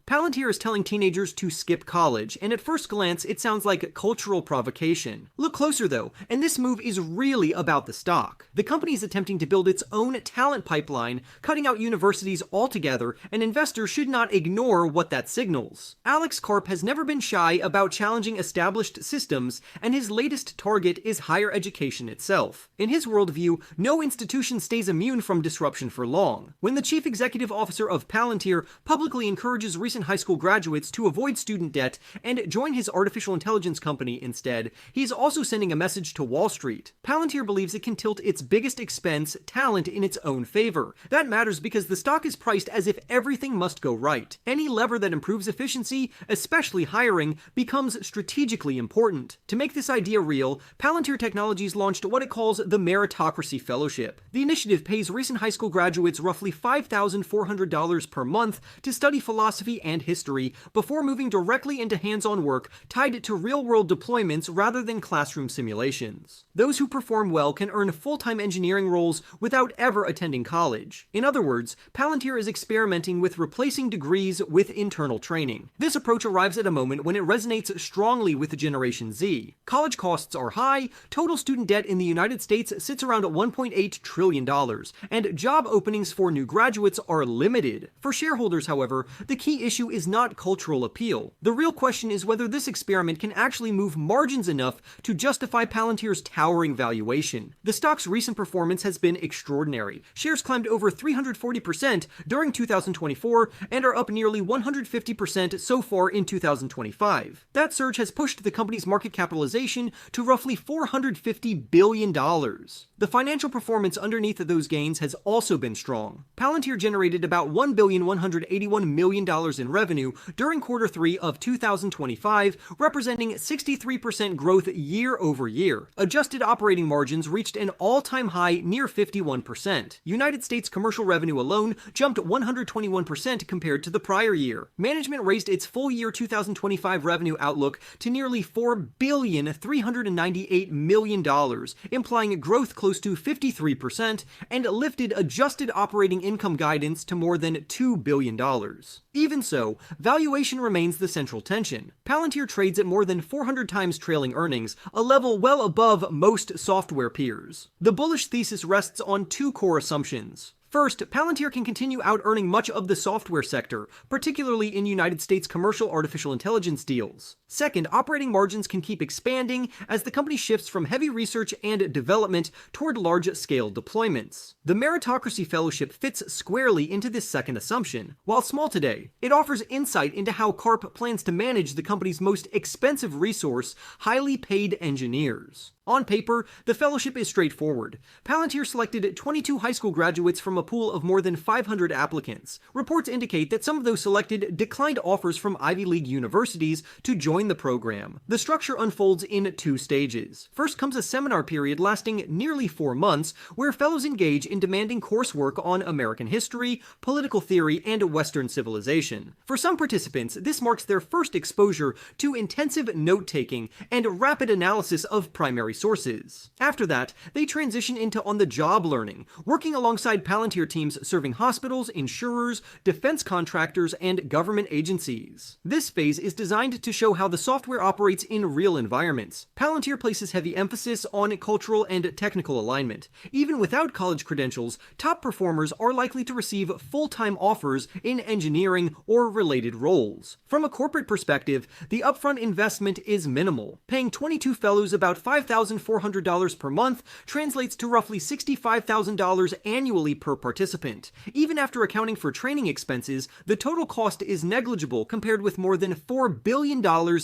Palantir is telling teenagers to skip college, and at first glance it sounds like cultural provocation. Look closer though, and this move is really about the stock. The company is attempting to build its own talent pipeline, cutting out universities altogether, and investors should not ignore what that signals. Alex Karp has never been shy about challenging established systems, and his latest target is higher education itself. In his worldview, no institution stays immune from disruption for long. When the chief executive officer of Palantir publicly encourages recent high school graduates to avoid student debt and join his artificial intelligence company instead, he's also sending a message to Wall Street. Palantir believes it can tilt its biggest expense, talent, in its own favor. That matters because the stock is priced as if everything must go right. Any lever that improves efficiency, especially hiring, becomes strategically important. To make this idea real, Palantir Technologies launched what it calls the Meritocracy Fellowship. The initiative pays recent high school graduates roughly $5,400 per month to study philosophy and history before moving directly into hands-on work tied to real-world deployments rather than classroom simulations. Those who perform well can earn full-time engineering roles without ever attending college. In other words, Palantir is experimenting with replacing degrees with internal training. This approach arrives at a moment when it resonates strongly with Generation Z. College costs are high, total student debt in the United States sits around $1.8 trillion, and job openings for new graduates are limited. For shareholders, however, the key issue is not cultural appeal. The real question is whether this experiment can actually move margins enough to justify Palantir's towering valuation. The stock's recent performance has been extraordinary. Shares climbed over 340% during 2024 and are up nearly 150% so far in 2025. That surge has pushed the company's market capitalization to roughly $450 billion. The financial performance underneath those gains has also been strong. Palantir generated about $1,181 million in revenue during quarter 3 of 2025, representing 63% growth year over year. Adjusted operating margins reached an all-time high near 51%. United States commercial revenue alone jumped 121% compared to the prior year. Management raised its full year 2025 revenue outlook to nearly $4,398 million, implying growth close to 53%, and lifted adjusted operating income guidance to more than $2 billion. Even so, valuation remains the central tension. Palantir trades at more than 400 times trailing earnings, a level well above most software peers. The bullish thesis rests on two core assumptions. First, Palantir can continue out-earning much of the software sector, particularly in United States commercial artificial intelligence deals. Second, operating margins can keep expanding as the company shifts from heavy research and development toward large-scale deployments. The Meritocracy Fellowship fits squarely into this second assumption. While small today, it offers insight into how Karp plans to manage the company's most expensive resource, highly paid engineers. On paper, the fellowship is straightforward. Palantir selected 22 high school graduates from a pool of more than 500 applicants. Reports indicate that some of those selected declined offers from Ivy League universities to join the program. The structure unfolds in two stages. First comes a seminar period lasting nearly 4 months, where fellows engage in demanding coursework on American history, political theory, and Western civilization. For some participants, this marks their first exposure to intensive note-taking and rapid analysis of primary sources. After that, they transition into on-the-job learning, working alongside Palantir teams serving hospitals, insurers, defense contractors, and government agencies. This phase is designed to show how the software operates in real environments. Palantir places heavy emphasis on cultural and technical alignment. Even without college credentials, top performers are likely to receive full-time offers in engineering or related roles. From a corporate perspective, the upfront investment is minimal. Paying 22 fellows about $5,400 per month translates to roughly $65,000 annually per participant. Even after accounting for training expenses, the total cost is negligible compared with more than $4 billion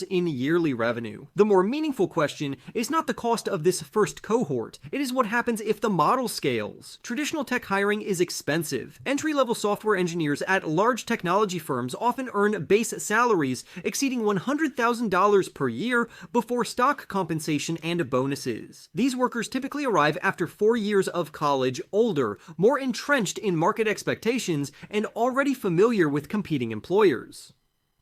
in yearly revenue. The more meaningful question is not the cost of this first cohort, it is what happens if the model scales. Traditional tech hiring is expensive. Entry-level software engineers at large technology firms often earn base salaries exceeding $100,000 per year before stock compensation and bonuses. These workers typically arrive after 4 years of college, older, more entrenched in market expectations, and already familiar with competing employers.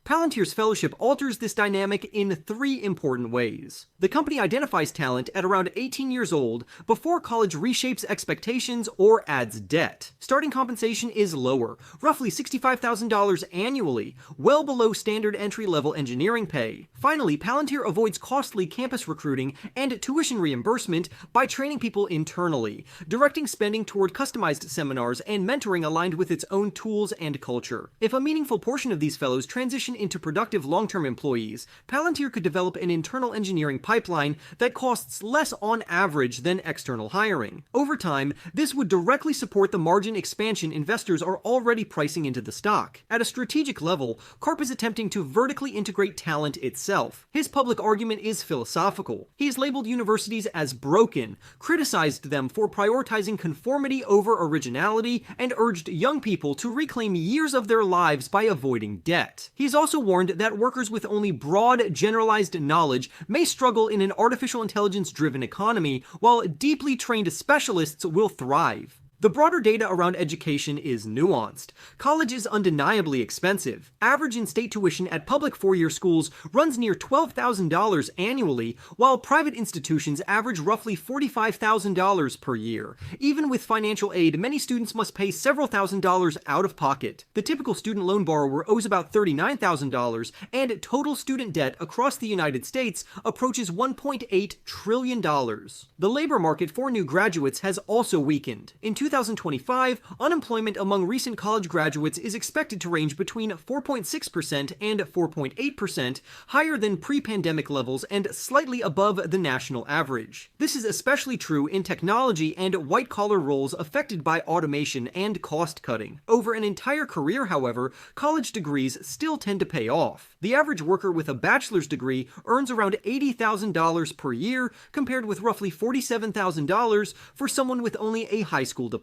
Palantir's fellowship alters this dynamic in three important ways. The company identifies talent at around 18 years old before college reshapes expectations or adds debt. Starting compensation is lower, roughly $65,000 annually, well below standard entry-level engineering pay. Finally, Palantir avoids costly campus recruiting and tuition reimbursement by training people internally, directing spending toward customized seminars and mentoring aligned with its own tools and culture. If a meaningful portion of these fellows transition into productive long-term employees, Palantir could develop an internal engineering pipeline that costs less on average than external hiring. Over time, this would directly support the margin expansion investors are already pricing into the stock. At a strategic level, Karp is attempting to vertically integrate talent itself. His public argument is philosophical. He's labeled universities as broken, criticized them for prioritizing conformity over originality, and urged young people to reclaim years of their lives by avoiding debt. He's also warned that workers with only broad, generalized knowledge may struggle in an artificial intelligence-driven economy, while deeply trained specialists will thrive. The broader data around education is nuanced. College is undeniably expensive. Average in-state tuition at public four-year schools runs near $12,000 annually, while private institutions average roughly $45,000 per year. Even with financial aid, many students must pay several $1,000s out of pocket. The typical student loan borrower owes about $39,000, and total student debt across the United States approaches $1.8 trillion. The labor market for new graduates has also weakened. In 2025, unemployment among recent college graduates is expected to range between 4.6% and 4.8%, higher than pre-pandemic levels and slightly above the national average. This is especially true in technology and white-collar roles affected by automation and cost-cutting. Over an entire career, however, college degrees still tend to pay off. The average worker with a bachelor's degree earns around $80,000 per year, compared with roughly $47,000 for someone with only a high school diploma.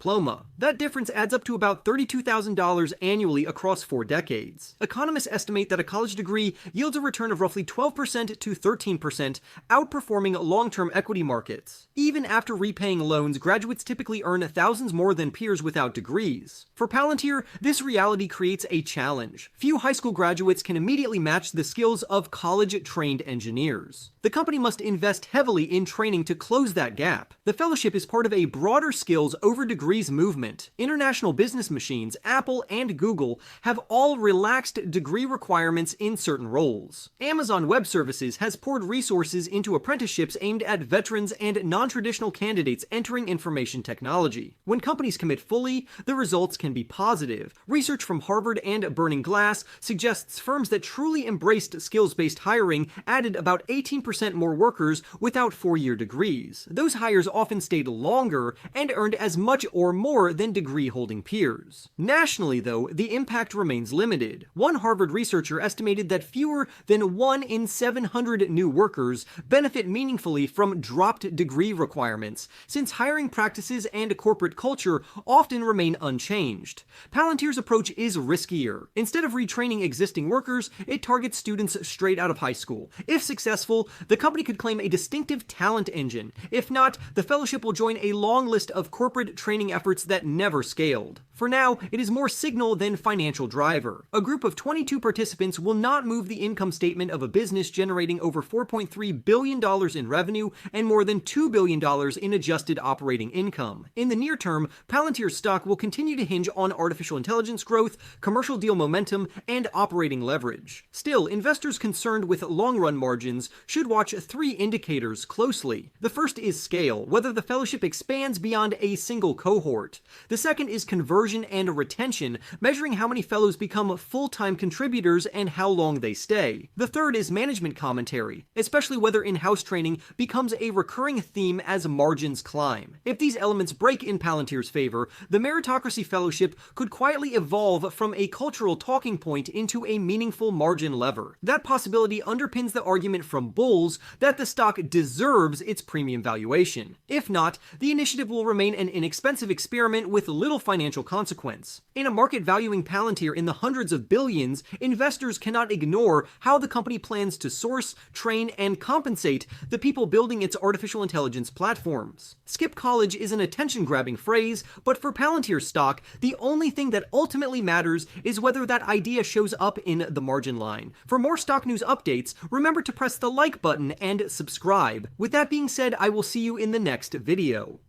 That difference adds up to about $32,000 annually across 4 decades. Economists estimate that a college degree yields a return of roughly 12% to 13%, outperforming long-term equity markets. Even after repaying loans, graduates typically earn thousands more than peers without degrees. For Palantir, this reality creates a challenge. Few high school graduates can immediately match the skills of college-trained engineers. The company must invest heavily in training to close that gap. The fellowship is part of a broader skills over degrees movement. International business machines, Apple and Google, have all relaxed degree requirements in certain roles. Amazon Web Services has poured resources into apprenticeships aimed at veterans and non-traditional candidates entering information technology. When companies commit fully, the results can be positive. Research from Harvard and Burning Glass suggests firms that truly embraced skills-based hiring added about 18% more workers without 4-year degrees. Those hires often stayed longer and earned as much or more than degree-holding peers. Nationally, though, the impact remains limited. One Harvard researcher estimated that fewer than 1 in 700 new workers benefit meaningfully from dropped degree requirements, since hiring practices and corporate culture often remain unchanged. Palantir's approach is riskier. Instead of retraining existing workers, it targets students straight out of high school. If successful, the company could claim a distinctive talent engine. If not, the fellowship will join a long list of corporate training efforts that never scaled. For now, it is more signal than financial driver. A group of 22 participants will not move the income statement of a business generating over $4.3 billion in revenue and more than $2 billion in adjusted operating income. In the near term, Palantir's stock will continue to hinge on artificial intelligence growth, commercial deal momentum, and operating leverage. Still, investors concerned with long-run margins should watch 3 indicators closely. The first is scale, whether the fellowship expands beyond a single cohort. The second is conversion and retention, measuring how many fellows become full-time contributors and how long they stay. The third is management commentary, especially whether in-house training becomes a recurring theme as margins climb. If these elements break in Palantir's favor, the Meritocracy Fellowship could quietly evolve from a cultural talking point into a meaningful margin lever. That possibility underpins the argument from bulls that the stock deserves its premium valuation. If not, the initiative will remain an inexpensive experiment with little financial consequence consequence. In a market valuing Palantir in the hundreds of billions, investors cannot ignore how the company plans to source, train, and compensate the people building its artificial intelligence platforms. Skip college is an attention-grabbing phrase, but for Palantir stock, the only thing that ultimately matters is whether that idea shows up in the margin line. For more stock news updates, remember to press the like button and subscribe. With that being said, I will see you in the next video.